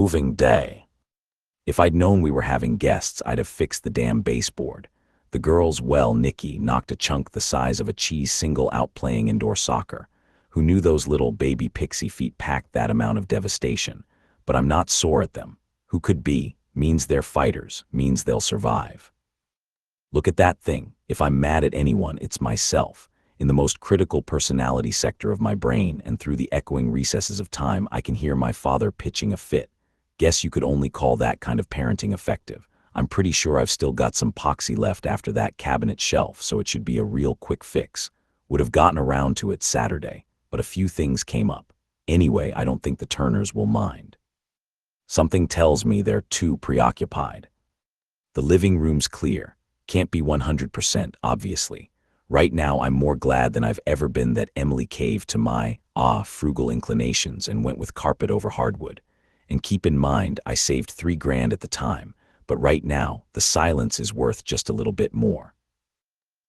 moving day. If I'd known we were having guests, I'd have fixed the damn baseboard. The girls, well, Nikki knocked a chunk the size of a cheese single out playing indoor soccer. Who knew those little baby pixie feet packed that amount of devastation? But I'm not sore at them. Who could be? Means they're fighters, means they'll survive. Look at that thing. If I'm mad at anyone, it's myself. In the most critical personality sector of my brain and through the echoing recesses of time, I can hear my father pitching a fit. Guess you could only call that kind of parenting effective. I'm pretty sure I've still got some poxy left after that cabinet shelf, so it should be a real quick fix. Would have gotten around to it Saturday, but a few things came up. Anyway, I don't think the Turners will mind. Something tells me they're too preoccupied. The living room's clear. Can't be 100%, obviously. Right now, I'm more glad than I've ever been that Emily caved to my, frugal inclinations and went with carpet over hardwood. And keep in mind, I saved $3,000 at the time, but right now, the silence is worth just a little bit more.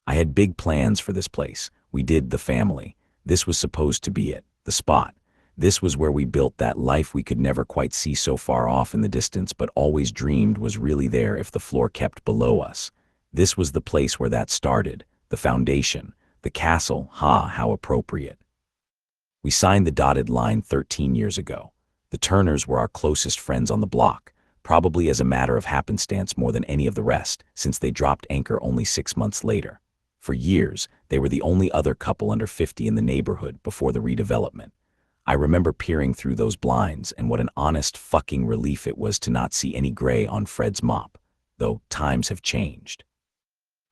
I had big plans for this place. We did, the family. This was supposed to be it, the spot. This was where we built that life we could never quite see so far off in the distance but always dreamed was really there if the floor kept below us. This was the place where that started, the foundation, the castle, how appropriate. We signed the dotted line 13 years ago. The Turners were our closest friends on the block, probably as a matter of happenstance more than any of the rest, since they dropped anchor only 6 months later. For years, they were the only other couple under 50 in the neighborhood before the redevelopment. I remember peering through those blinds, and what an honest fucking relief it was to not see any gray on Fred's mop, though times have changed.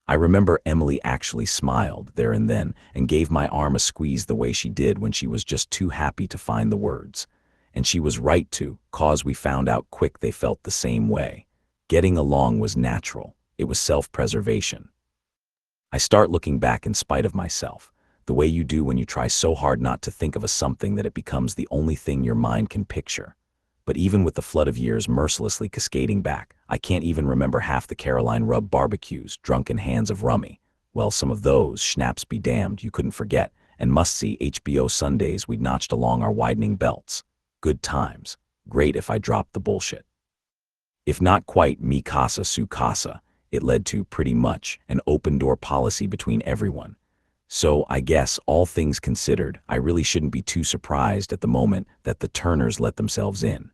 I remember Emily actually smiled there and then and gave my arm a squeeze the way she did when she was just too happy to find the words. And she was right to, 'cause we found out quick they felt the same way. Getting along was natural. It was self-preservation. I start looking back in spite of myself, the way you do when you try so hard not to think of a something that it becomes the only thing your mind can picture. But even with the flood of years mercilessly cascading back, I can't even remember half the Caroline Rub barbecues, drunken hands of rummy. Well, some of those, schnapps be damned, you couldn't forget, and must-see HBO Sundays we'd notched along our widening belts. Good times. Great if I dropped the bullshit. If not quite mi casa su casa, it led to, pretty much, an open-door policy between everyone. So, I guess, all things considered, I really shouldn't be too surprised at the moment that the Turners let themselves in.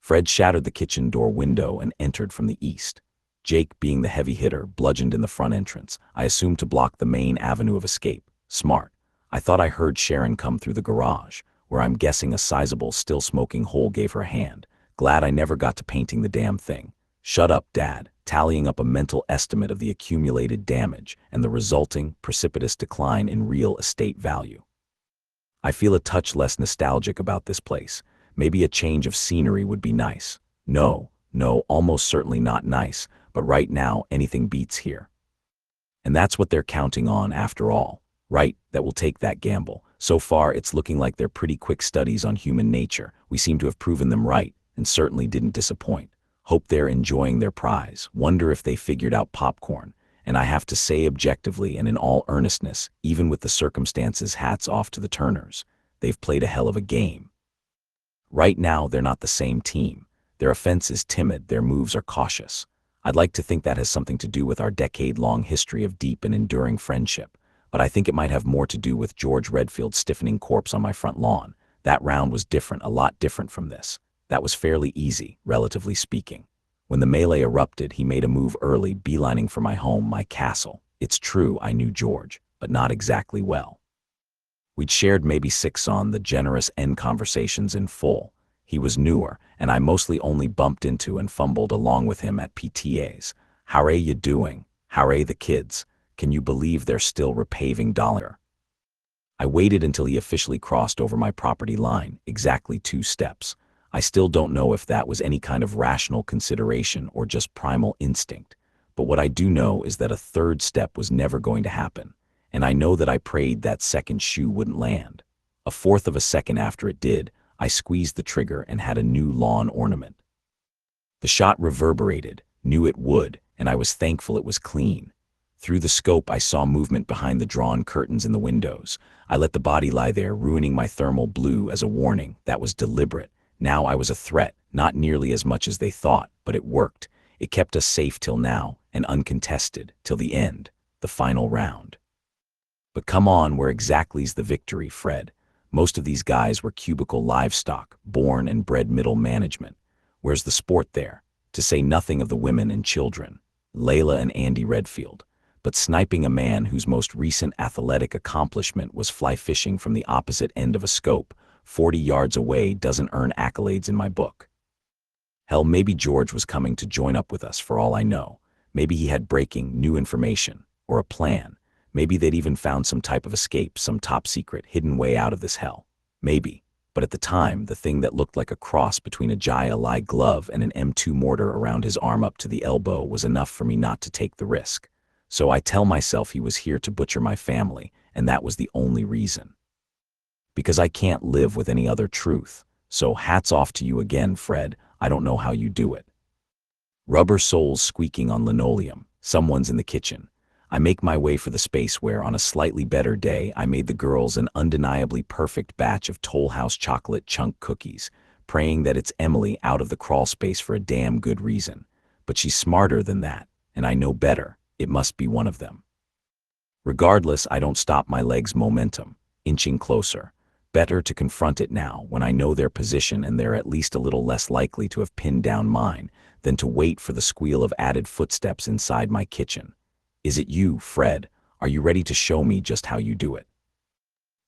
Fred shattered the kitchen door window and entered from the east. Jake, being the heavy hitter, bludgeoned in the front entrance, I assumed to block the main avenue of escape. Smart. I thought I heard Sharon come through the garage, where I'm guessing a sizable, still-smoking hole gave her a hand. Glad I never got to painting the damn thing. Shut up, Dad, tallying up a mental estimate of the accumulated damage and the resulting, precipitous decline in real estate value. I feel a touch less nostalgic about this place. Maybe a change of scenery would be nice. No, almost certainly not nice, but right now anything beats here. And that's what they're counting on after all, right? That will take that gamble. So far, it's looking like they're pretty quick studies on human nature. We seem to have proven them right, and certainly didn't disappoint. Hope they're enjoying their prize. Wonder if they figured out popcorn. And I have to say objectively and in all earnestness, even with the circumstances, hats off to the Turners. They've played a hell of a game. Right now, they're not the same team. Their offense is timid, their moves are cautious. I'd like to think that has something to do with our decade-long history of deep and enduring friendship, but I think it might have more to do with George Redfield's stiffening corpse on my front lawn. That round was different, a lot different from this. That was fairly easy, relatively speaking. When the melee erupted, he made a move early, beelining for my home, my castle. It's true, I knew George, but not exactly well. We'd shared maybe 6 on the generous end conversations in full. He was newer, and I mostly only bumped into and fumbled along with him at PTAs. How're you doing? How're the kids? Can you believe they're still repaving Dollar? I waited until he officially crossed over my property line, exactly 2 steps. I still don't know if that was any kind of rational consideration or just primal instinct, but what I do know is that a 3rd step was never going to happen. And I know that I prayed that second shoe wouldn't land. A 1/4 of a second after it did, I squeezed the trigger and had a new lawn ornament. The shot reverberated, knew it would, and I was thankful it was clean. Through the scope, I saw movement behind the drawn curtains in the windows. I let the body lie there, ruining my thermal blue as a warning. That was deliberate. Now I was a threat, Not nearly as much as they thought, but it worked. It kept us safe till now, and uncontested, till the end, the final round. But come on, where exactly's the victory, Fred? Most of these guys were cubicle livestock, born and bred middle management. Where's the sport there? To say nothing of the women and children, Layla and Andy Redfield. But sniping a man whose most recent athletic accomplishment was fly fishing from the opposite end of a scope, 40 yards away, doesn't earn accolades in my book. Hell, maybe George was coming to join up with us for all I know. Maybe he had breaking, new information, or a plan. Maybe they'd even found some type of escape, some top secret, hidden way out of this hell. Maybe. But at the time, the thing that looked like a cross between a Jai-Alai glove and an M2 mortar around his arm up to the elbow was enough for me not to take the risk. So I tell myself he was here to butcher my family, and that was the only reason. Because I can't live with any other truth. So hats off to you again, Fred. I don't know how you do it. Rubber soles squeaking on linoleum. Someone's in the kitchen. I make my way for the space where, on a slightly better day, I made the girls an undeniably perfect batch of Toll House chocolate chunk cookies, praying that it's Emily out of the crawl space for a damn good reason. But she's smarter than that, and I know better. It must be one of them. Regardless, I don't stop my legs' momentum, inching closer. Better to confront it now, when I know their position and they're at least a little less likely to have pinned down mine, than to wait for the squeal of added footsteps inside my kitchen. Is it you, Fred? Are you ready to show me just how you do it?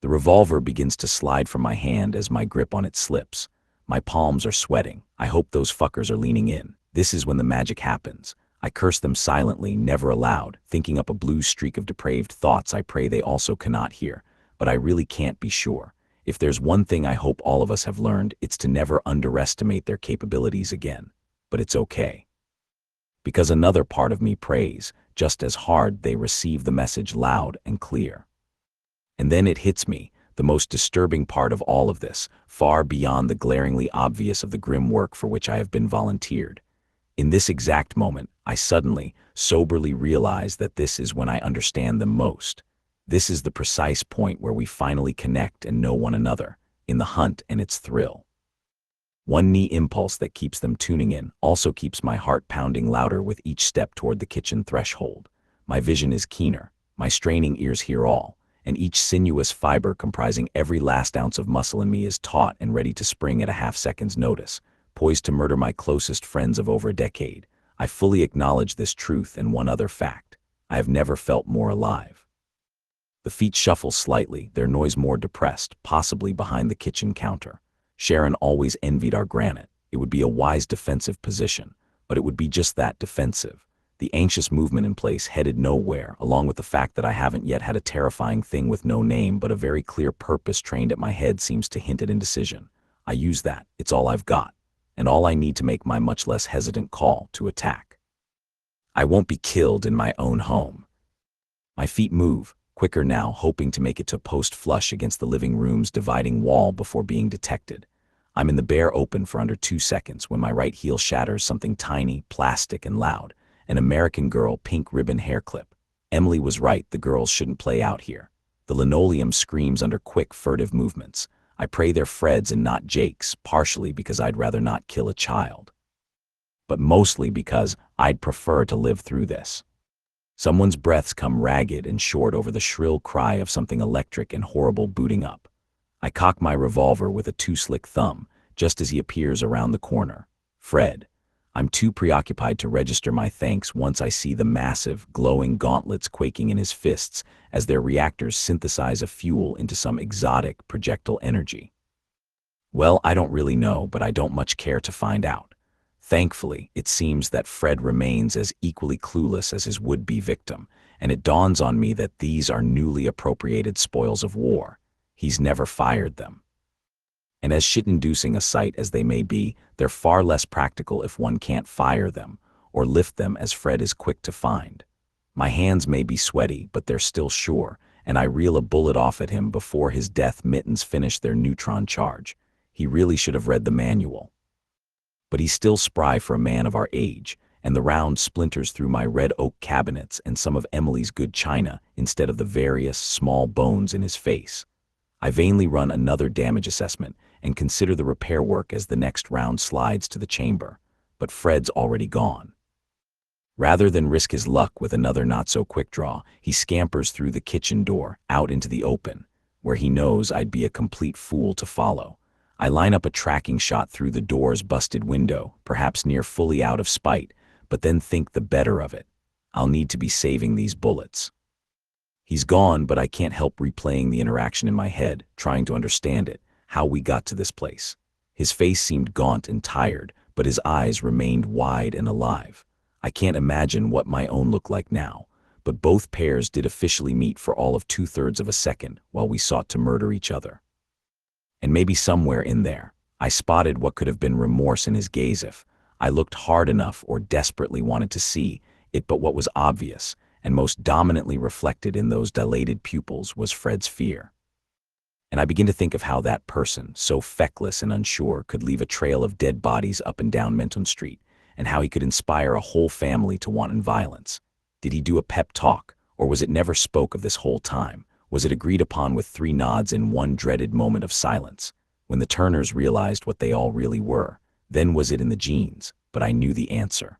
The revolver begins to slide from my hand as my grip on it slips. My palms are sweating. I hope those fuckers are leaning in. This is when the magic happens. I curse them silently, never aloud, thinking up a blue streak of depraved thoughts I pray they also cannot hear. But I really can't be sure. If there's one thing I hope all of us have learned, it's to never underestimate their capabilities again. But it's okay. Because another part of me prays, just as hard they receive the message loud and clear. And then it hits me, the most disturbing part of all of this, far beyond the glaringly obvious of the grim work for which I have been volunteered. In this exact moment, I suddenly, soberly realize that this is when I understand them most. This is the precise point where we finally connect and know one another, in the hunt and its thrill. One knee impulse that keeps them tuning in also keeps my heart pounding louder with each step toward the kitchen threshold. My vision is keener, my straining ears hear all, and each sinuous fiber comprising every last ounce of muscle in me is taut and ready to spring at a half-second's notice, poised to murder my closest friends of over a decade. I fully acknowledge this truth and one other fact. I have never felt more alive. The feet shuffle slightly, their noise more depressed, possibly behind the kitchen counter. Sharon always envied our granite. It would be a wise defensive position, but it would be just that, defensive. The anxious movement in place headed nowhere, along with the fact that I haven't yet had a terrifying thing with no name but a very clear purpose trained at my head seems to hint at indecision. I use that. It's all I've got, and all I need to make my much less hesitant call to attack. I won't be killed in my own home. My feet move, quicker now, hoping to make it to post flush against the living room's dividing wall before being detected. I'm in the bare open for under 2 seconds when my right heel shatters something tiny, plastic, and loud. An American Girl pink ribbon hair clip. Emily was right, the girls shouldn't play out here. The linoleum screams under quick, furtive movements. I pray they're Fred's and not Jake's, partially because I'd rather not kill a child. But mostly because I'd prefer to live through this. Someone's breaths come ragged and short over the shrill cry of something electric and horrible booting up. I cock my revolver with a too-slick thumb, just as he appears around the corner. Fred. I'm too preoccupied to register my thanks once I see the massive, glowing gauntlets quaking in his fists as their reactors synthesize a fuel into some exotic projectile energy. Well, I don't really know, but I don't much care to find out. Thankfully, it seems that Fred remains as equally clueless as his would-be victim, and it dawns on me that these are newly appropriated spoils of war. He's never fired them. And as shit-inducing a sight as they may be, they're far less practical if one can't fire them, or lift them as Fred is quick to find. My hands may be sweaty, but they're still sure, and I reel a bullet off at him before his death mittens finish their neutron charge. He really should have read the manual. But he's still spry for a man of our age, and the round splinters through my red oak cabinets and some of Emily's good china instead of the various small bones in his face. I vainly run another damage assessment, and consider the repair work as the next round slides to the chamber. But Fred's already gone. Rather than risk his luck with another not-so-quick draw, he scampers through the kitchen door, out into the open, where he knows I'd be a complete fool to follow. I line up a tracking shot through the door's busted window, perhaps near fully out of spite, but then think the better of it. I'll need to be saving these bullets. He's gone, but I can't help replaying the interaction in my head, trying to understand it, how we got to this place. His face seemed gaunt and tired, but his eyes remained wide and alive. I can't imagine what my own looked like now, but both pairs did officially meet for all of 2/3 of a second while we sought to murder each other. And maybe somewhere in there, I spotted what could have been remorse in his gaze if I looked hard enough or desperately wanted to see it, but what was obvious and most dominantly reflected in those dilated pupils was Fred's fear. And I begin to think of how that person, so feckless and unsure, could leave a trail of dead bodies up and down Menton Street, and how he could inspire a whole family to wanton violence. Did he do a pep talk, or was it never spoke of this whole time? Was it agreed upon with 3 nods in one dreaded moment of silence, when the Turners realized what they all really were? Then was it in the genes? But I knew the answer.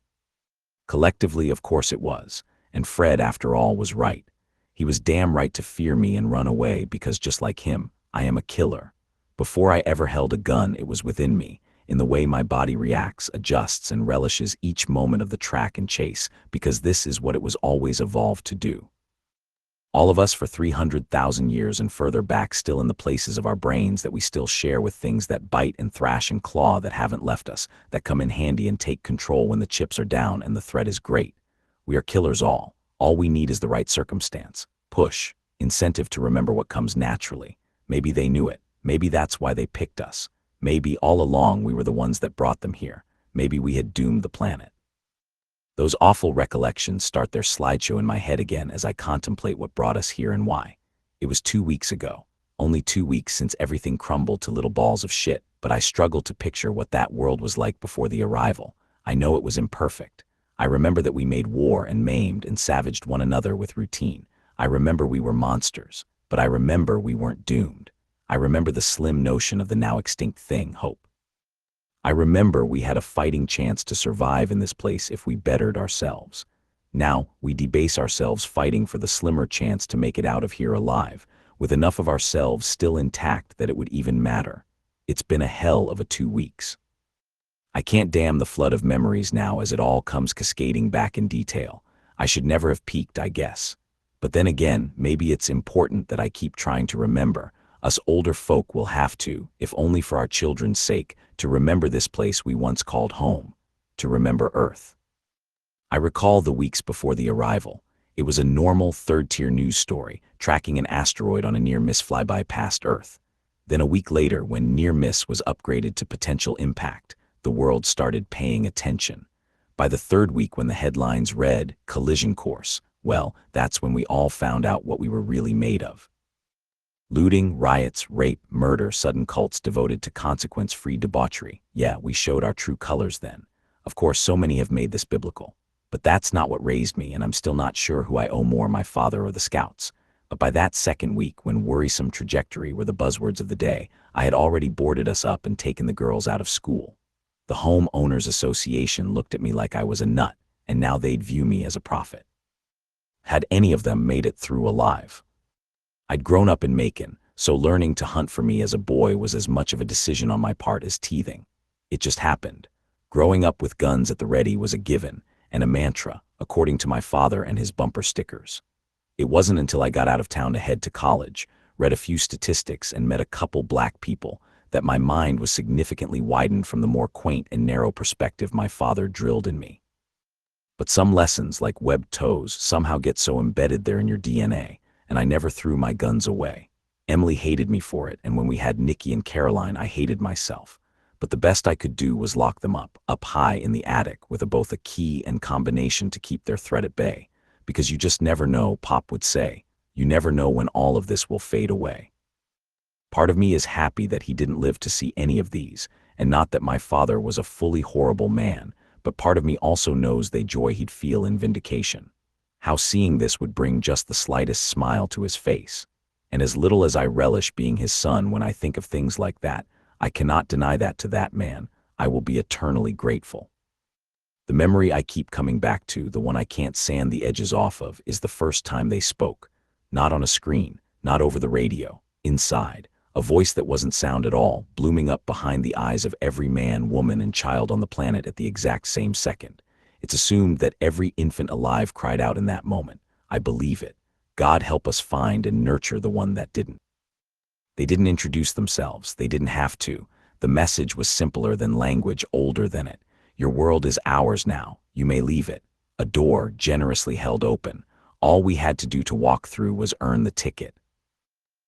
Collectively, of course it was, and Fred, after all, was right. He was damn right to fear me and run away because, just like him, I am a killer. Before I ever held a gun, it was within me, in the way my body reacts, adjusts, and relishes each moment of the track and chase, because this is what it was always evolved to do. All of us for 300,000 years and further back, still in the places of our brains that we still share with things that bite and thrash and claw, that haven't left us, that come in handy and take control when the chips are down and the threat is great. We are killers all. All we need is the right circumstance, push, incentive to remember what comes naturally. Maybe they knew it. Maybe that's why they picked us. Maybe all along we were the ones that brought them here. Maybe we had doomed the planet. Those awful recollections start their slideshow in my head again as I contemplate what brought us here and why. It was 2 weeks ago. Only 2 weeks since everything crumbled to little balls of shit, but I struggle to picture what that world was like before the arrival. I know it was imperfect. I remember that we made war and maimed and savaged one another with routine. I remember we were monsters, but I remember we weren't doomed. I remember the slim notion of the now extinct thing, hope. I remember we had a fighting chance to survive in this place if we bettered ourselves. Now, we debase ourselves fighting for the slimmer chance to make it out of here alive, with enough of ourselves still intact that it would even matter. It's been a hell of a 2 weeks. I can't dam the flood of memories now as it all comes cascading back in detail. I should never have peaked, I guess. But then again, maybe it's important that I keep trying to remember. Us older folk will have to, if only for our children's sake, to remember this place we once called home, to remember Earth. I recall the weeks before the arrival. It was a normal third-tier news story, tracking an asteroid on a near-miss flyby past Earth. Then a week later, when near-miss was upgraded to potential impact, the world started paying attention. By the 3rd week, when the headlines read, "Collision Course," well, that's when we all found out what we were really made of. Looting, riots, rape, murder, sudden cults devoted to consequence-free debauchery. Yeah, we showed our true colors then. Of course, so many have made this biblical. But that's not what raised me, and I'm still not sure who I owe more, my father or the Scouts. But by that 2nd week, when worrisome trajectory were the buzzwords of the day, I had already boarded us up and taken the girls out of school. The Home Owners Association looked at me like I was a nut, and now they'd view me as a prophet. Had any of them made it through alive? I'd grown up in Macon, so learning to hunt for me as a boy was as much of a decision on my part as teething. It just happened. Growing up with guns at the ready was a given, and a mantra, according to my father and his bumper stickers. It wasn't until I got out of town to head to college, read a few statistics, and met a couple black people that my mind was significantly widened from the more quaint and narrow perspective my father drilled in me. But some lessons, like webbed toes, somehow get so embedded there in your DNA, and I never threw my guns away. Emily hated me for it, and when we had Nikki and Caroline, I hated myself. But the best I could do was lock them up high in the attic, with both a key and combination to keep their threat at bay. Because you just never know, Pop would say. You never know when all of this will fade away. Part of me is happy that he didn't live to see any of these, and not that my father was a fully horrible man, but part of me also knows the joy he'd feel in vindication. How seeing this would bring just the slightest smile to his face. And as little as I relish being his son, when I think of things like that, I cannot deny that to that man. I will be eternally grateful. The memory I keep coming back to, the one I can't sand the edges off of, is the first time they spoke. Not on a screen, not over the radio, inside. A voice that wasn't sound at all, blooming up behind the eyes of every man, woman, and child on the planet at the exact same second. It's assumed that every infant alive cried out in that moment. I believe it. God help us find and nurture the one that didn't. They didn't introduce themselves. They didn't have to. The message was simpler than language, older than it. Your world is ours now. You may leave it. A door generously held open. All we had to do to walk through was earn the ticket.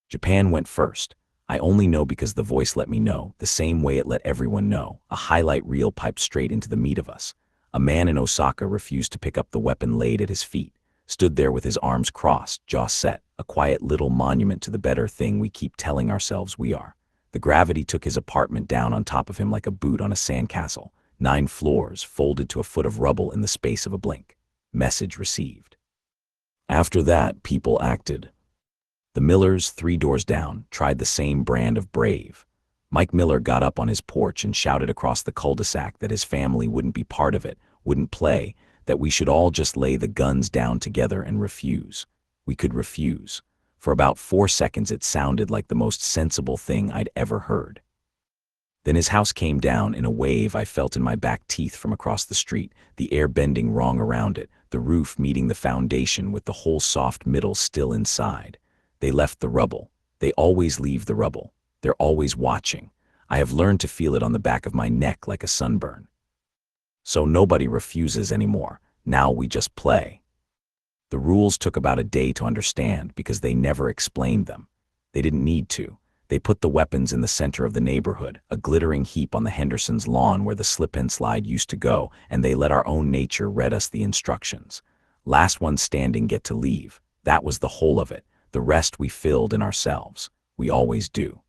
Japan went first. I only know because the voice let me know, the same way it let everyone know. A highlight reel piped straight into the meat of us. A man in Osaka refused to pick up the weapon laid at his feet, stood there with his arms crossed, jaw set, a quiet little monument to the better thing we keep telling ourselves we are. The gravity took his apartment down on top of him like a boot on a sandcastle. 9 floors, folded to a foot of rubble in the space of a blink. Message received. After that, people acted. The Millers, 3 doors down, tried the same brand of brave. Mike Miller got up on his porch and shouted across the cul-de-sac that his family wouldn't be part of it, wouldn't play, that we should all just lay the guns down together and refuse. We could refuse. For about 4 seconds it sounded like the most sensible thing I'd ever heard. Then his house came down in a wave I felt in my back teeth from across the street, the air bending wrong around it, the roof meeting the foundation with the whole soft middle still inside. They left the rubble. They always leave the rubble. They're always watching. I have learned to feel it on the back of my neck like a sunburn. So nobody refuses anymore. Now we just play. The rules took about a day to understand because they never explained them. They didn't need to. They put the weapons in the center of the neighborhood, a glittering heap on the Hendersons' lawn where the slip-and-slide used to go, and they let our own nature read us the instructions. Last one standing get to leave. That was the whole of it. The rest we filled in ourselves. We always do.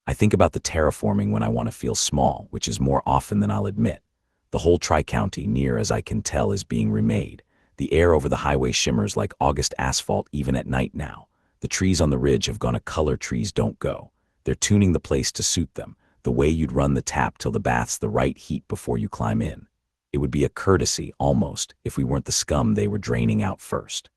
I think about the terraforming when I want to feel small, which is more often than I'll admit. The whole Tri-County, near as I can tell, is being remade. The air over the highway shimmers like August asphalt even at night now. The trees on the ridge have gone a color trees don't go. They're tuning the place to suit them, the way you'd run the tap till the bath's the right heat before you climb in. It would be a courtesy, almost, if we weren't the scum they were draining out first.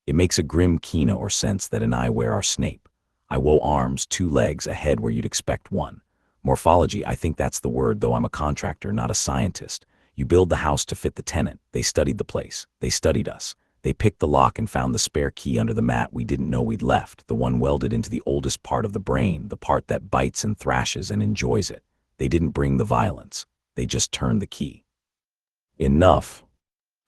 It makes a grim Kina or sense that an eye wear our Snape. I woe arms, 2 legs, a head where you'd expect one. Morphology, I think that's the word, though I'm a contractor, not a scientist. You build the house to fit the tenant. They studied the place. They studied us. They picked the lock and found the spare key under the mat we didn't know we'd left, the one welded into the oldest part of the brain, the part that bites and thrashes and enjoys it. They didn't bring the violence. They just turned the key. Enough.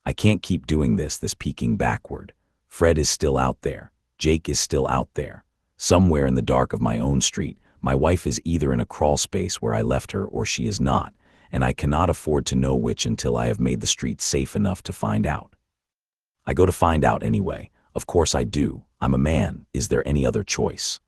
I can't keep doing this peeking backward. Fred is still out there. Jake is still out there. Somewhere in the dark of my own street, my wife is either in a crawl space where I left her or she is not, and I cannot afford to know which until I have made the street safe enough to find out. I go to find out anyway. Of course I do. I'm a man. Is there any other choice?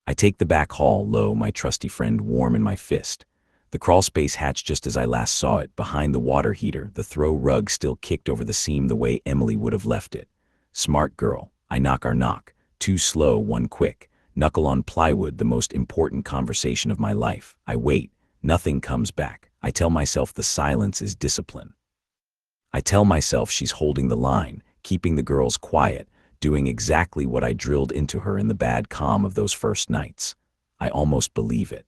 I take the back hall, lo, my trusty friend warm in my fist. The crawl space hatched just as I last saw it, behind the water heater, the throw rug still kicked over the seam the way Emily would have left it. Smart girl. I knock our knock. 2 slow, 1 quick. Knuckle on plywood, the most important conversation of my life. I wait. Nothing comes back. I tell myself the silence is discipline. I tell myself she's holding the line, keeping the girls quiet, doing exactly what I drilled into her in the bad calm of those first nights. I almost believe it.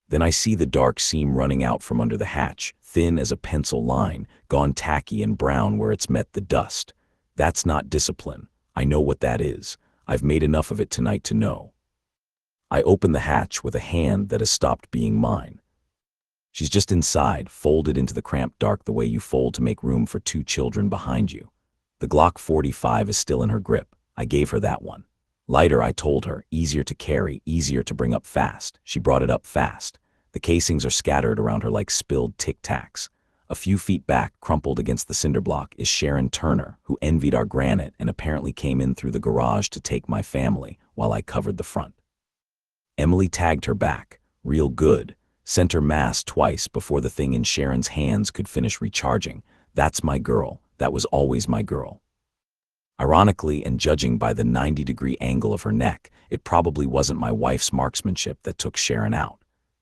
Then I see the dark seam running out from under the hatch, thin as a pencil line, gone tacky and brown where it's met the dust. That's not discipline. I know what that is. I've made enough of it tonight to know. I open the hatch with a hand that has stopped being mine. She's just inside, folded into the cramped dark the way you fold to make room for 2 children behind you. The Glock 45 is still in her grip. I gave her that one. Lighter, I told her, easier to carry, easier to bring up fast. She brought it up fast. The casings are scattered around her like spilled tic-tacs. A few feet back, crumpled against the cinder block, is Sharon Turner, who envied our granite and apparently came in through the garage to take my family while I covered the front. Emily tagged her back, real good. Sent her mass twice before the thing in Sharon's hands could finish recharging. That's my girl. That was always my girl. Ironically, and judging by the 90-degree angle of her neck, it probably wasn't my wife's marksmanship that took Sharon out.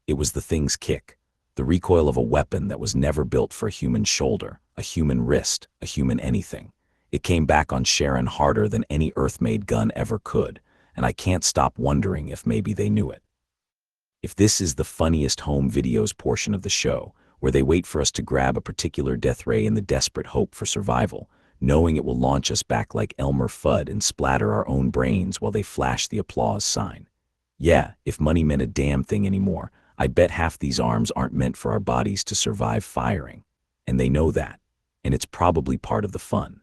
It was the thing's kick, the recoil of a weapon that was never built for a human shoulder, a human wrist, a human anything. It came back on Sharon harder than any Earth-made gun ever could, and I can't stop wondering if maybe they knew it. If this is the funniest home videos portion of the show, where they wait for us to grab a particular death ray in the desperate hope for survival, knowing it will launch us back like Elmer Fudd and splatter our own brains while they flash the applause sign. Yeah, if money meant a damn thing anymore, I bet half these arms aren't meant for our bodies to survive firing. And they know that. And it's probably part of the fun.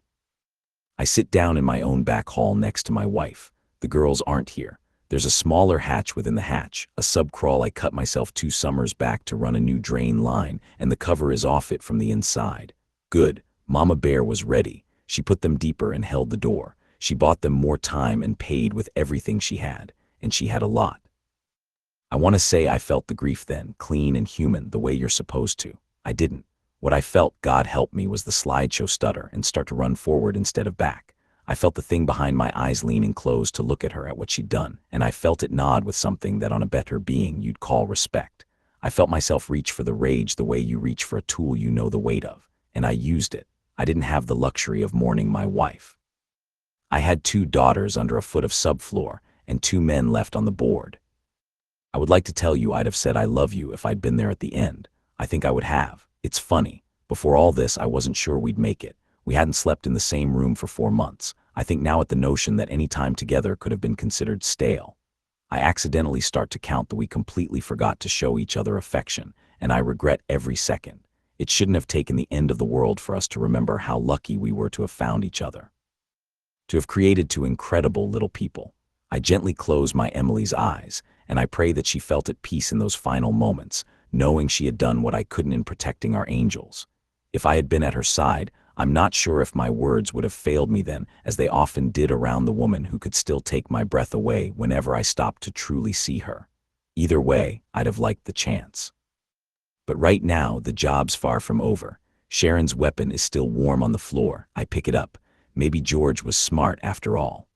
I sit down in my own back hall next to my wife. The girls aren't here. There's a smaller hatch within the hatch, a subcrawl I cut myself 2 summers back to run a new drain line, and the cover is off it from the inside. Good. Mama Bear was ready. She put them deeper and held the door. She bought them more time and paid with everything she had, and she had a lot. I want to say I felt the grief then, clean and human, the way you're supposed to. I didn't. What I felt, God help me, was the slideshow stutter and start to run forward instead of back. I felt the thing behind my eyes lean and close to look at her at what she'd done, and I felt it nod with something that on a better being you'd call respect. I felt myself reach for the rage the way you reach for a tool you know the weight of, and I used it. I didn't have the luxury of mourning my wife. I had 2 daughters under a foot of subfloor, and 2 men left on the board. I would like to tell you I'd have said I love you if I'd been there at the end. I think I would have. It's funny. Before all this, I wasn't sure we'd make it. We hadn't slept in the same room for 4 months. I think now at the notion that any time together could have been considered stale. I accidentally start to count that we completely forgot to show each other affection, and I regret every second. It shouldn't have taken the end of the world for us to remember how lucky we were to have found each other. To have created 2 incredible little people. I gently close my Emily's eyes, and I pray that she felt at peace in those final moments, knowing she had done what I couldn't in protecting our angels. If I had been at her side, I'm not sure if my words would have failed me then, as they often did around the woman who could still take my breath away whenever I stopped to truly see her. Either way, I'd have liked the chance. But right now, the job's far from over. Sharon's weapon is still warm on the floor. I pick it up. Maybe George was smart after all.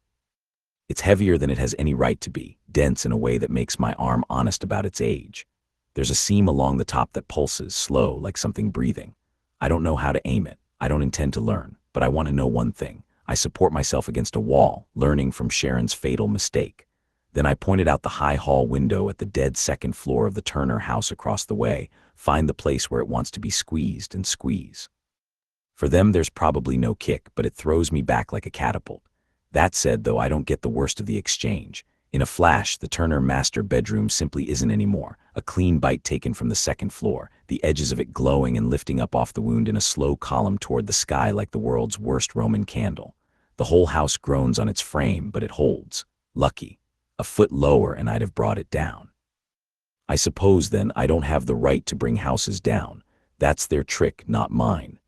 It's heavier than it has any right to be, dense in a way that makes my arm honest about its age. There's a seam along the top that pulses, slow, like something breathing. I don't know how to aim it. I don't intend to learn, but I want to know one thing. I support myself against a wall, learning from Sharon's fatal mistake. Then I pointed out the high hall window at the dead second floor of the Turner house across the way, find the place where it wants to be squeezed and squeeze. For them, there's probably no kick, but it throws me back like a catapult. That said, though, I don't get the worst of the exchange. In a flash, the Turner master bedroom simply isn't anymore. A clean bite taken from the second floor, the edges of it glowing and lifting up off the wound in a slow column toward the sky like the world's worst Roman candle. The whole house groans on its frame, but it holds. Lucky. A foot lower and I'd have brought it down. I suppose, then, I don't have the right to bring houses down. That's their trick, not mine.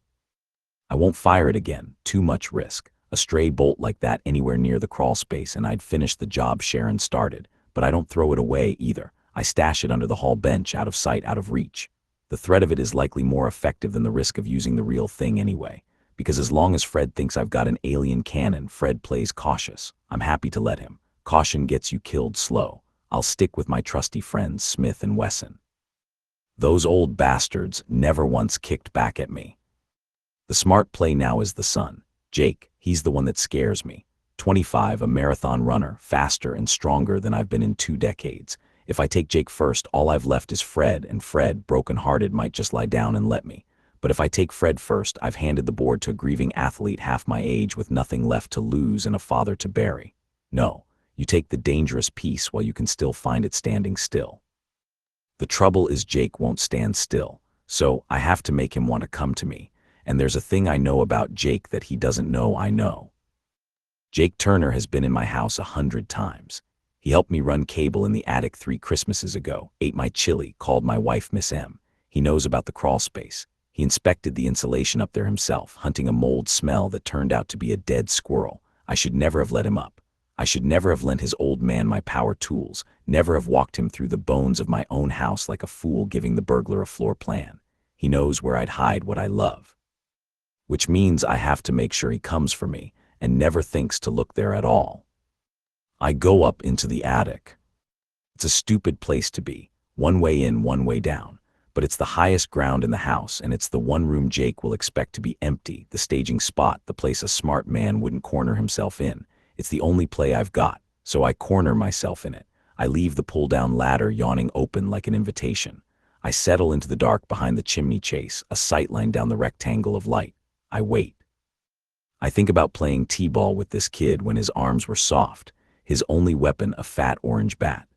I won't fire it again. Too much risk. A stray bolt like that anywhere near the crawl space and I'd finish the job Sharon started, but I don't throw it away either. I stash it under the hall bench, out of sight, out of reach. The threat of it is likely more effective than the risk of using the real thing anyway, because as long as Fred thinks I've got an alien cannon, Fred plays cautious. I'm happy to let him. Caution gets you killed slow. I'll stick with my trusty friends Smith and Wesson. Those old bastards never once kicked back at me. The smart play now is the son, Jake. He's the one that scares me. 25, a marathon runner, faster and stronger than I've been in 2 decades. If I take Jake first, all I've left is Fred, and Fred, broken-hearted, might just lie down and let me. But if I take Fred first, I've handed the board to a grieving athlete half my age with nothing left to lose and a father to bury. No, you take the dangerous piece while you can still find it standing still. The trouble is Jake won't stand still, so I have to make him want to come to me. And there's a thing I know about Jake that he doesn't know I know. Jake Turner has been in my house 100 times. He helped me run cable in the attic 3 Christmases ago, ate my chili, called my wife Miss M. He knows about the crawl space. He inspected the insulation up there himself, hunting a mold smell that turned out to be a dead squirrel. I should never have let him up. I should never have lent his old man my power tools, never have walked him through the bones of my own house like a fool giving the burglar a floor plan. He knows where I'd hide what I love. Which means I have to make sure he comes for me, and never thinks to look there at all. I go up into the attic. It's a stupid place to be, one way in, one way down, but it's the highest ground in the house, and it's the one room Jake will expect to be empty, the staging spot, the place a smart man wouldn't corner himself in. It's the only play I've got, so I corner myself in it. I leave the pull-down ladder yawning open like an invitation. I settle into the dark behind the chimney chase, a sightline down the rectangle of light. I wait. I think about playing t-ball with this kid when his arms were soft, his only weapon a fat orange bat.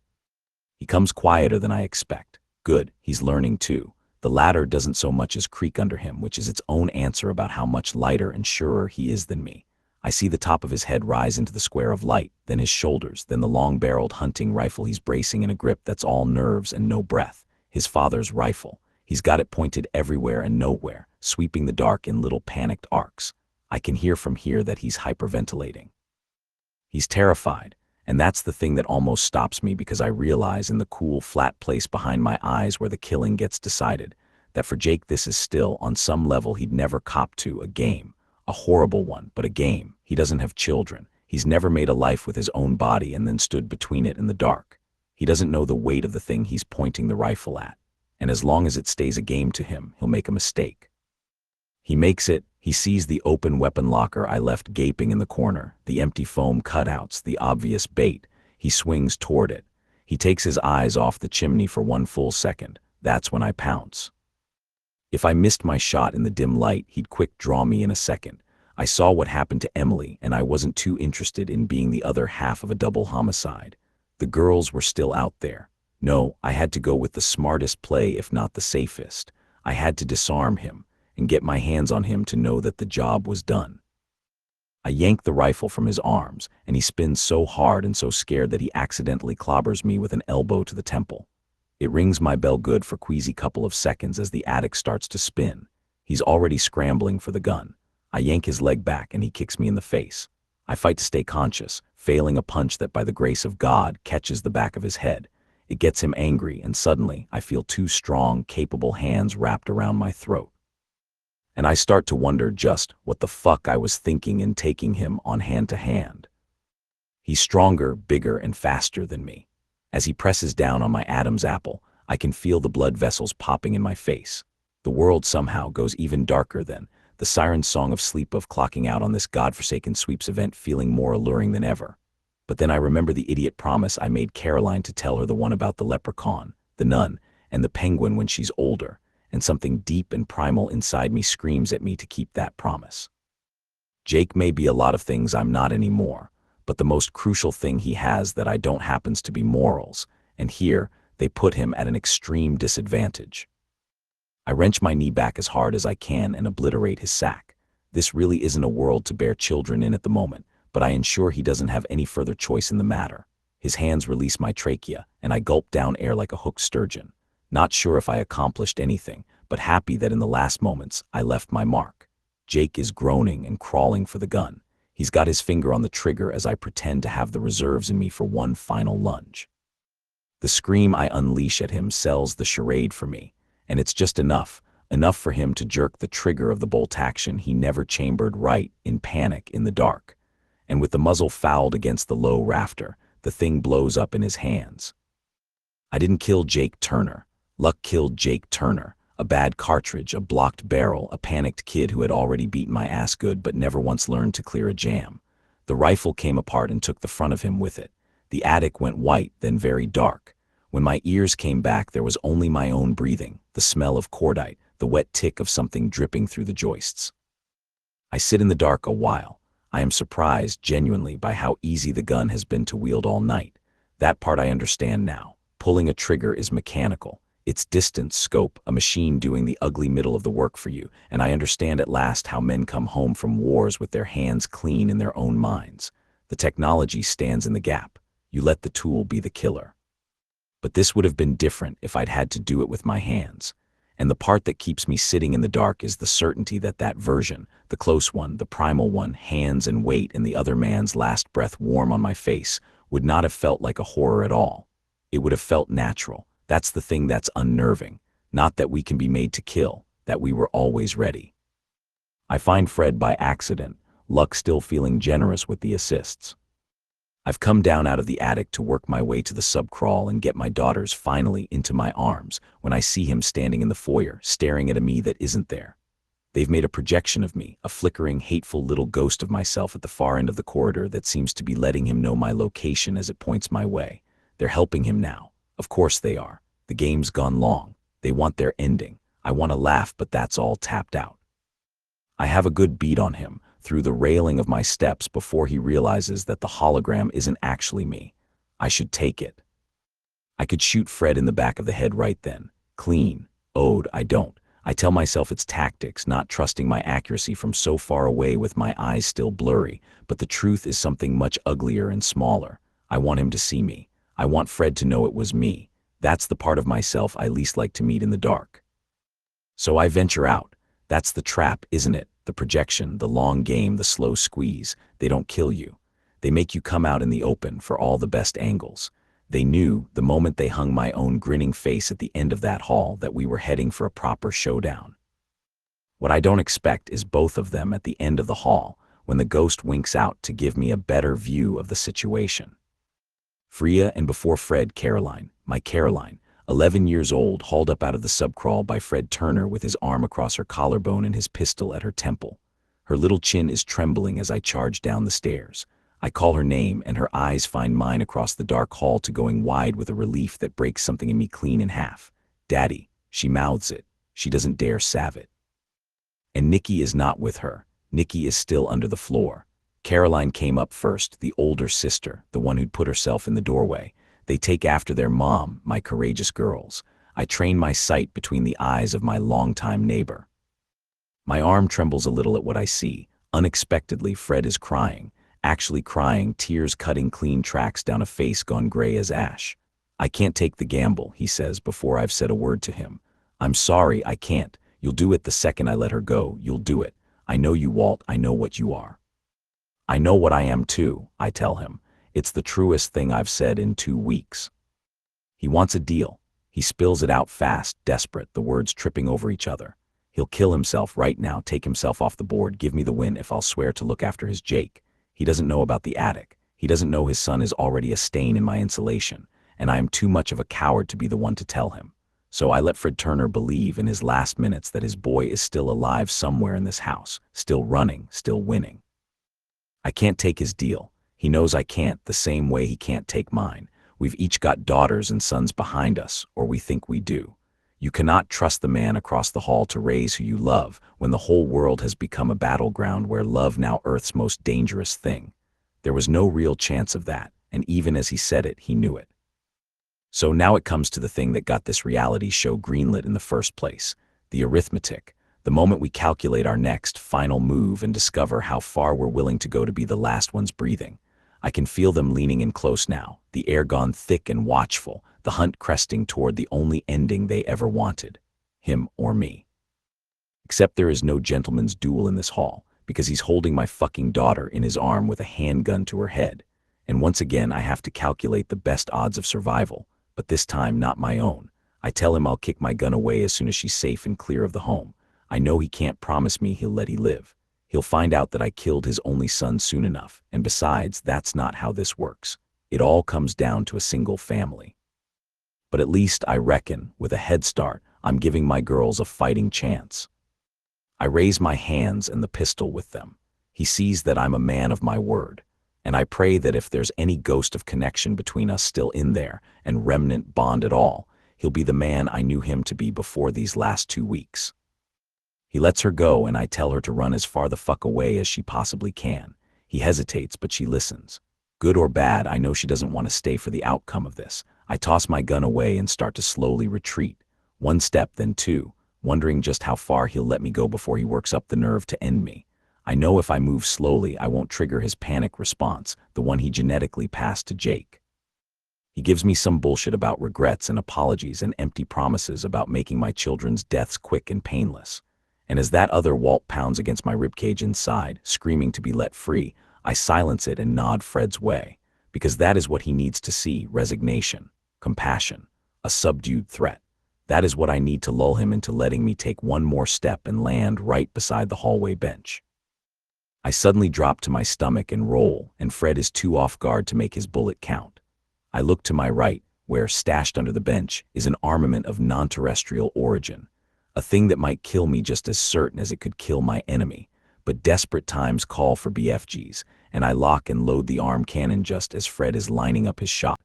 He comes quieter than I expect. Good, he's learning too. The ladder doesn't so much as creak under him, which is its own answer about how much lighter and surer he is than me. I see the top of his head rise into the square of light, then his shoulders, then the long-barreled hunting rifle he's bracing in a grip that's all nerves and no breath. His father's rifle. He's got it pointed everywhere and nowhere, sweeping the dark in little panicked arcs. I can hear from here that he's hyperventilating. He's terrified, and that's the thing that almost stops me, because I realize in the cool, flat place behind my eyes where the killing gets decided, that for Jake this is still, on some level he'd never copped to, a game. A horrible one, but a game. He doesn't have children. He's never made a life with his own body and then stood between it and the dark. He doesn't know the weight of the thing he's pointing the rifle at. And as long as it stays a game to him, he'll make a mistake. He makes it. He sees the open weapon locker I left gaping in the corner, the empty foam cutouts, the obvious bait. He swings toward it. He takes his eyes off the chimney for one full second. That's when I pounce. If I missed my shot in the dim light, he'd quick draw me in a second. I saw what happened to Emily, and I wasn't too interested in being the other half of a double homicide. The girls were still out there. No, I had to go with the smartest play, if not the safest. I had to disarm him and get my hands on him to know that the job was done. I yank the rifle from his arms, and he spins so hard and so scared that he accidentally clobbers me with an elbow to the temple. It rings my bell good for queasy couple of seconds as the attic starts to spin. He's already scrambling for the gun. I yank his leg back and he kicks me in the face. I fight to stay conscious, failing a punch that by the grace of God catches the back of his head. It gets him angry, and suddenly I feel two strong, capable hands wrapped around my throat. And I start to wonder just what the fuck I was thinking in taking him on hand to hand. He's stronger, bigger, and faster than me. As he presses down on my Adam's apple, I can feel the blood vessels popping in my face. The world somehow goes even darker then, the siren song of sleep of clocking out on this godforsaken sweeps event feeling more alluring than ever. But then I remember the idiot promise I made Caroline to tell her, the one about the leprechaun, the nun, and the penguin when she's older, and something deep and primal inside me screams at me to keep that promise. Jake may be a lot of things I'm not anymore, but the most crucial thing he has that I don't happens to be morals, and here they put him at an extreme disadvantage. I wrench my knee back as hard as I can and obliterate his sack. This really isn't a world to bear children in at the moment, but I ensure he doesn't have any further choice in the matter. His hands release my trachea, and I gulp down air like a hooked sturgeon. Not sure if I accomplished anything, but happy that in the last moments I left my mark. Jake is groaning and crawling for the gun. He's got his finger on the trigger as I pretend to have the reserves in me for one final lunge. The scream I unleash at him sells the charade for me, and it's just enough for him to jerk the trigger of the bolt action he never chambered right in panic in the dark. And with the muzzle fouled against the low rafter, the thing blows up in his hands. I didn't kill Jake Turner. Luck killed Jake Turner. A bad cartridge, a blocked barrel, a panicked kid who had already beaten my ass good but never once learned to clear a jam. The rifle came apart and took the front of him with it. The attic went white, then very dark. When my ears came back, there was only my own breathing, the smell of cordite, the wet tick of something dripping through the joists. I sit in the dark a while. I am surprised, genuinely, by how easy the gun has been to wield all night. That part I understand now. Pulling a trigger is mechanical. It's distance, scope, a machine doing the ugly middle of the work for you, and I understand at last how men come home from wars with their hands clean in their own minds. The technology stands in the gap. You let the tool be the killer. But this would have been different if I'd had to do it with my hands. And the part that keeps me sitting in the dark is the certainty that that version, the close one, the primal one, hands and weight and the other man's last breath warm on my face, would not have felt like a horror at all. It would have felt natural. That's the thing that's unnerving. Not that we can be made to kill, that we were always ready. I find Fred by accident, luck still feeling generous with the assists. I've come down out of the attic to work my way to the subcrawl and get my daughters finally into my arms when I see him standing in the foyer, staring at a me that isn't there. They've made a projection of me, a flickering, hateful little ghost of myself at the far end of the corridor that seems to be letting him know my location as it points my way. They're helping him now. Of course they are. The game's gone long. They want their ending. I want to laugh, but that's all tapped out. I have a good beat on him, through the railing of my steps before he realizes that the hologram isn't actually me. I should take it. I could shoot Fred in the back of the head right then. Clean. I don't. I tell myself it's tactics, not trusting my accuracy from so far away with my eyes still blurry, but the truth is something much uglier and smaller. I want him to see me. I want Fred to know it was me. That's the part of myself I least like to meet in the dark. So I venture out. That's the trap, isn't it? The projection, the long game, the slow squeeze. They don't kill you. They make you come out in the open for all the best angles. They knew, the moment they hung my own grinning face at the end of that hall, that we were heading for a proper showdown. What I don't expect is both of them at the end of the hall, when the ghost winks out to give me a better view of the situation. Freya, and before Fred, Caroline, my Caroline, 11 years old, hauled up out of the subcrawl by Fred Turner with his arm across her collarbone and his pistol at her temple. Her little chin is trembling as I charge down the stairs. I call her name, and her eyes find mine across the dark hall to going wide with a relief that breaks something in me clean in half. Daddy, she mouths it. She doesn't dare salve it. And Nikki is not with her. Nikki is still under the floor. Caroline came up first, the older sister, the one who'd put herself in the doorway. They take after their mom, my courageous girls. I train my sight between the eyes of my longtime neighbor. My arm trembles a little at what I see. Unexpectedly, Fred is crying. Actually crying, tears cutting clean tracks down a face gone gray as ash. I can't take the gamble, he says before I've said a word to him. I'm sorry, I can't. You'll do it the second I let her go. You'll do it. I know you, Walt. I know what you are. I know what I am too, I tell him. It's the truest thing I've said in 2 weeks. He wants a deal. He spills it out fast, desperate, the words tripping over each other. He'll kill himself right now, take himself off the board, give me the win if I'll swear to look after his Jake. He doesn't know about the attic. He doesn't know his son is already a stain in my insulation, and I am too much of a coward to be the one to tell him. So I let Fred Turner believe in his last minutes that his boy is still alive somewhere in this house, still running, still winning. I can't take his deal. He knows I can't, the same way he can't take mine. We've each got daughters and sons behind us, or we think we do. You cannot trust the man across the hall to raise who you love when the whole world has become a battleground where love now Earth's most dangerous thing. There was no real chance of that, and even as he said it, he knew it. So now it comes to the thing that got this reality show greenlit in the first place, the arithmetic, the moment we calculate our next, final move and discover how far we're willing to go to be the last ones breathing. I can feel them leaning in close now, the air gone thick and watchful, the hunt cresting toward the only ending they ever wanted, him or me. Except there is no gentleman's duel in this hall, because he's holding my fucking daughter in his arm with a handgun to her head. And once again I have to calculate the best odds of survival, but this time not my own. I tell him I'll kick my gun away as soon as she's safe and clear of the home. I know he can't promise me he'll let he live. He'll find out that I killed his only son soon enough, and besides, that's not how this works. It all comes down to a single family. But at least, I reckon, with a head start, I'm giving my girls a fighting chance. I raise my hands and the pistol with them. He sees that I'm a man of my word, and I pray that if there's any ghost of connection between us still in there, and remnant bond at all, he'll be the man I knew him to be before these last 2 weeks. He lets her go, and I tell her to run as far the fuck away as she possibly can. He hesitates, but she listens. Good or bad, I know she doesn't want to stay for the outcome of this. I toss my gun away and start to slowly retreat. 1 step, then 2, wondering just how far he'll let me go before he works up the nerve to end me. I know if I move slowly, I won't trigger his panic response, the one he genetically passed to Jake. He gives me some bullshit about regrets and apologies and empty promises about making my children's deaths quick and painless. And as that other Walt pounds against my ribcage inside, screaming to be let free, I silence it and nod Fred's way, because that is what he needs to see: resignation, compassion, a subdued threat. That is what I need to lull him into letting me take 1 more step and land right beside the hallway bench. I suddenly drop to my stomach and roll, and Fred is too off guard to make his bullet count. I look to my right, where, stashed under the bench, is an armament of non-terrestrial origin. A thing that might kill me just as certain as it could kill my enemy. But desperate times call for BFGs, and I lock and load the arm cannon just as Fred is lining up his shot.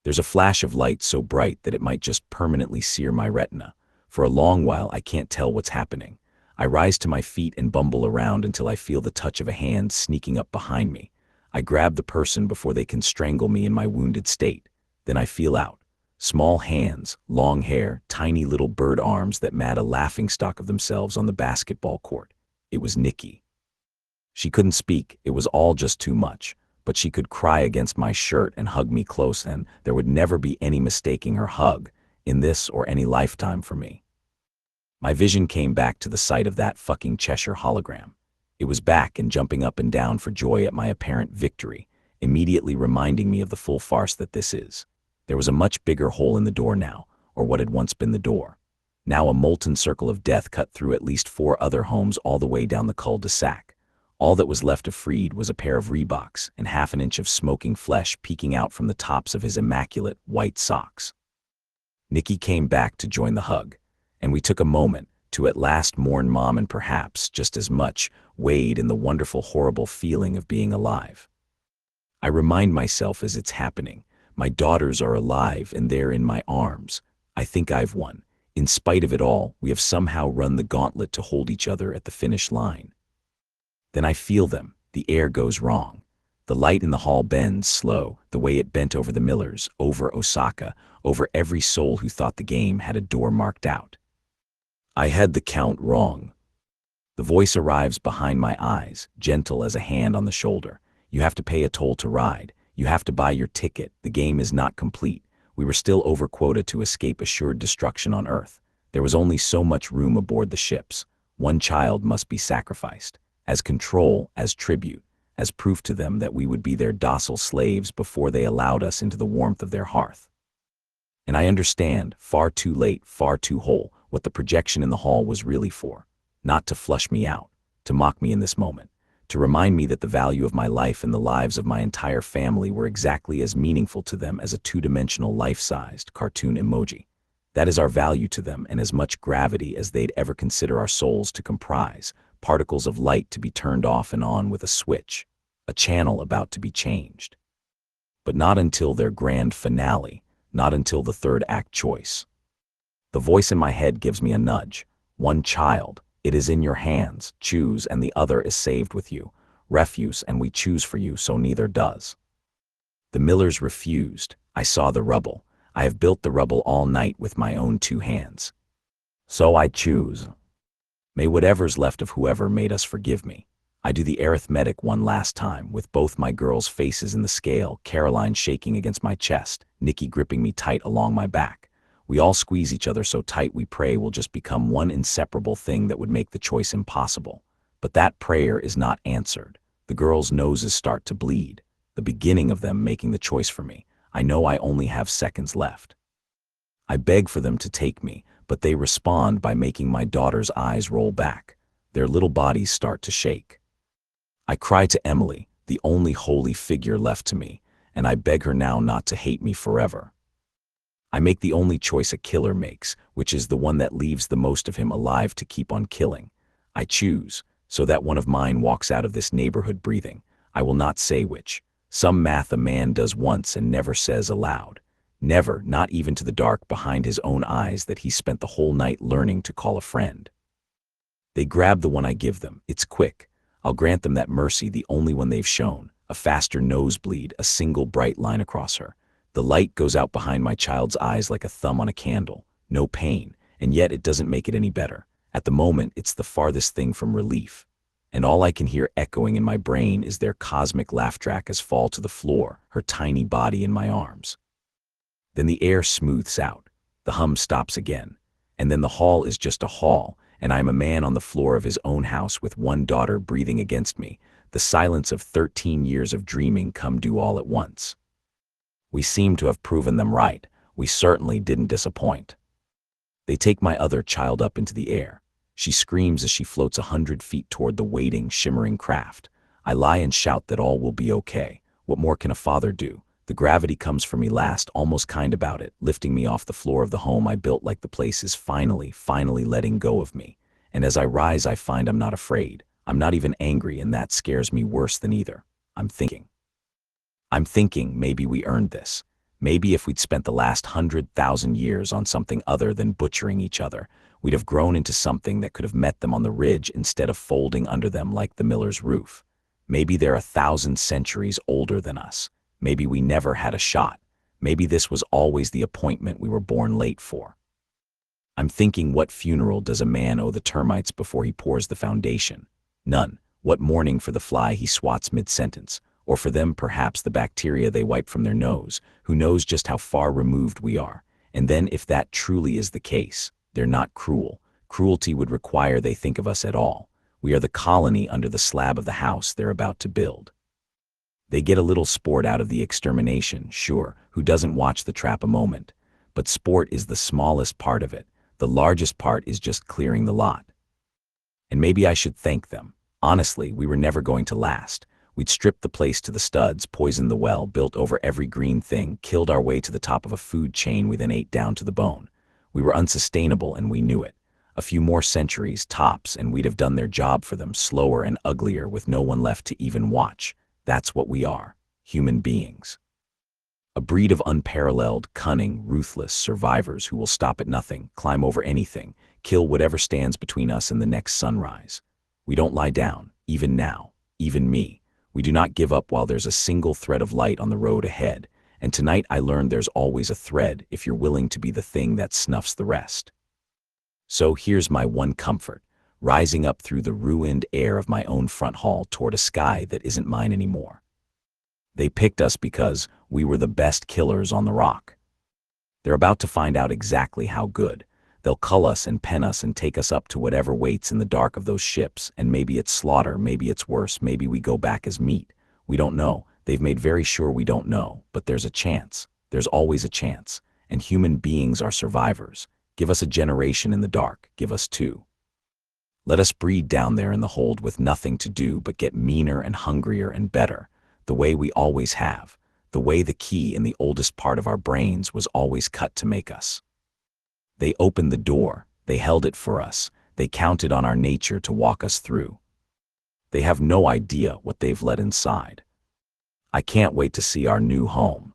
There's a flash of light so bright that it might just permanently sear my retina. For a long while I can't tell what's happening. I rise to my feet and bumble around until I feel the touch of a hand sneaking up behind me. I grab the person before they can strangle me in my wounded state. Then I feel out. Small hands, long hair, tiny little bird arms that made a laughingstock of themselves on the basketball court. It was Nikki. She couldn't speak, it was all just too much. But she could cry against my shirt and hug me close, and there would never be any mistaking her hug, in this or any lifetime for me. My vision came back to the sight of that fucking Cheshire hologram. It was back and jumping up and down for joy at my apparent victory, immediately reminding me of the full farce that this is. There was a much bigger hole in the door now, or what had once been the door. Now a molten circle of death cut through at least 4 other homes all the way down the cul-de-sac. All that was left of Freed was a pair of Reeboks and half an inch of smoking flesh peeking out from the tops of his immaculate white socks. Nikki came back to join the hug, and we took a moment to at last mourn Mom and perhaps, just as much, wade in the wonderful horrible feeling of being alive. I remind myself as it's happening, my daughters are alive and they're in my arms. I think I've won. In spite of it all, we have somehow run the gauntlet to hold each other at the finish line. Then I feel them. The air goes wrong. The light in the hall bends slow, the way it bent over the Millers, over Osaka, over every soul who thought the game had a door marked out. I had the count wrong. The voice arrives behind my eyes, gentle as a hand on the shoulder. You have to pay a toll to ride. You have to buy your ticket. The game is not complete. We were still over quota to escape assured destruction on Earth. There was only so much room aboard the ships. One child must be sacrificed. As control, as tribute, as proof to them that we would be their docile slaves before they allowed us into the warmth of their hearth. And I understand, far too late, far too whole, what the projection in the hall was really for. Not to flush me out, to mock me in this moment, to remind me that the value of my life and the lives of my entire family were exactly as meaningful to them as a 2-dimensional life-sized cartoon emoji. That is our value to them, and as much gravity as they'd ever consider our souls to comprise, particles of light to be turned off and on with a switch, a channel about to be changed. But not until their grand finale, not until the third act choice. The voice in my head gives me a nudge. One child, it is in your hands, choose, and the other is saved with you. Refuse, and we choose for you, so neither does. The Millers refused. I saw the rubble. I have built the rubble all night with my own 2 hands. So I choose. May whatever's left of whoever made us forgive me. I do the arithmetic one last time, with both my girls' faces in the scale, Caroline shaking against my chest, Nikki gripping me tight along my back. We all squeeze each other so tight we pray we'll just become one inseparable thing that would make the choice impossible. But that prayer is not answered. The girls' noses start to bleed, the beginning of them making the choice for me. I know I only have seconds left. I beg for them to take me, but they respond by making my daughter's eyes roll back. Their little bodies start to shake. I cry to Emily, the only holy figure left to me, and I beg her now not to hate me forever. I make the only choice a killer makes, which is the one that leaves the most of him alive to keep on killing. I choose, so that one of mine walks out of this neighborhood breathing. I will not say which. Some math a man does once and never says aloud. Never, not even to the dark behind his own eyes that he spent the whole night learning to call a friend. They grab the one I give them. It's quick. I'll grant them that mercy, the only one they've shown. A faster nosebleed, a single bright line across her. The light goes out behind my child's eyes like a thumb on a candle. No pain, and yet it doesn't make it any better. At the moment, it's the farthest thing from relief. And all I can hear echoing in my brain is their cosmic laugh track as fall to the floor, her tiny body in my arms. Then the air smooths out. The hum stops again. And then the hall is just a hall, and I'm a man on the floor of his own house with one daughter breathing against me, the silence of 13 years of dreaming come due all at once. We seem to have proven them right. We certainly didn't disappoint. They take my other child up into the air. She screams as she floats 100 feet toward the waiting, shimmering craft. I lie and shout that all will be okay. What more can a father do? The gravity comes for me last, almost kind about it, lifting me off the floor of the home I built like the place is finally letting go of me. And as I rise, I find I'm not afraid. I'm not even angry, and that scares me worse than either. I'm thinking maybe we earned this. Maybe if we'd spent the last 100,000 years on something other than butchering each other, we'd have grown into something that could have met them on the ridge instead of folding under them like the miller's roof. Maybe they're 1,000 centuries older than us. Maybe we never had a shot. Maybe this was always the appointment we were born late for. I'm thinking, what funeral does a man owe the termites before he pours the foundation? None. What mourning for the fly he swats mid-sentence? Or for them, perhaps the bacteria they wipe from their nose? Who knows just how far removed we are? And then, if that truly is the case, they're not cruel. Cruelty would require they think of us at all. We are the colony under the slab of the house they're about to build. They get a little sport out of the extermination, sure, who doesn't watch the trap a moment? But sport is the smallest part of it. The largest part is just clearing the lot. And maybe I should thank them. Honestly, we were never going to last. We'd stripped the place to the studs, poisoned the well, built over every green thing, killed our way to the top of a food chain we then ate down to the bone. We were unsustainable, and we knew it. A few more centuries, tops, and we'd have done their job for them, slower and uglier, with no one left to even watch. That's what we are, human beings. A breed of unparalleled, cunning, ruthless survivors who will stop at nothing, climb over anything, kill whatever stands between us and the next sunrise. We don't lie down, even now, even me. We do not give up while there's a single thread of light on the road ahead. And tonight I learned there's always a thread if you're willing to be the thing that snuffs the rest. So here's my one comfort, rising up through the ruined air of my own front hall toward a sky that isn't mine anymore. They picked us because we were the best killers on the rock. They're about to find out exactly how good. They'll cull us and pen us and take us up to whatever waits in the dark of those ships, and maybe it's slaughter, maybe it's worse, maybe we go back as meat. We don't know. They've made very sure we don't know, but there's a chance. There's always a chance. And human beings are survivors. Give us a generation in the dark. Give us two. Let us breed down there in the hold with nothing to do but get meaner and hungrier and better, the way we always have, the way the key in the oldest part of our brains was always cut to make us. They opened the door. They held it for us. They counted on our nature to walk us through. They have no idea what they've let inside. I can't wait to see our new home.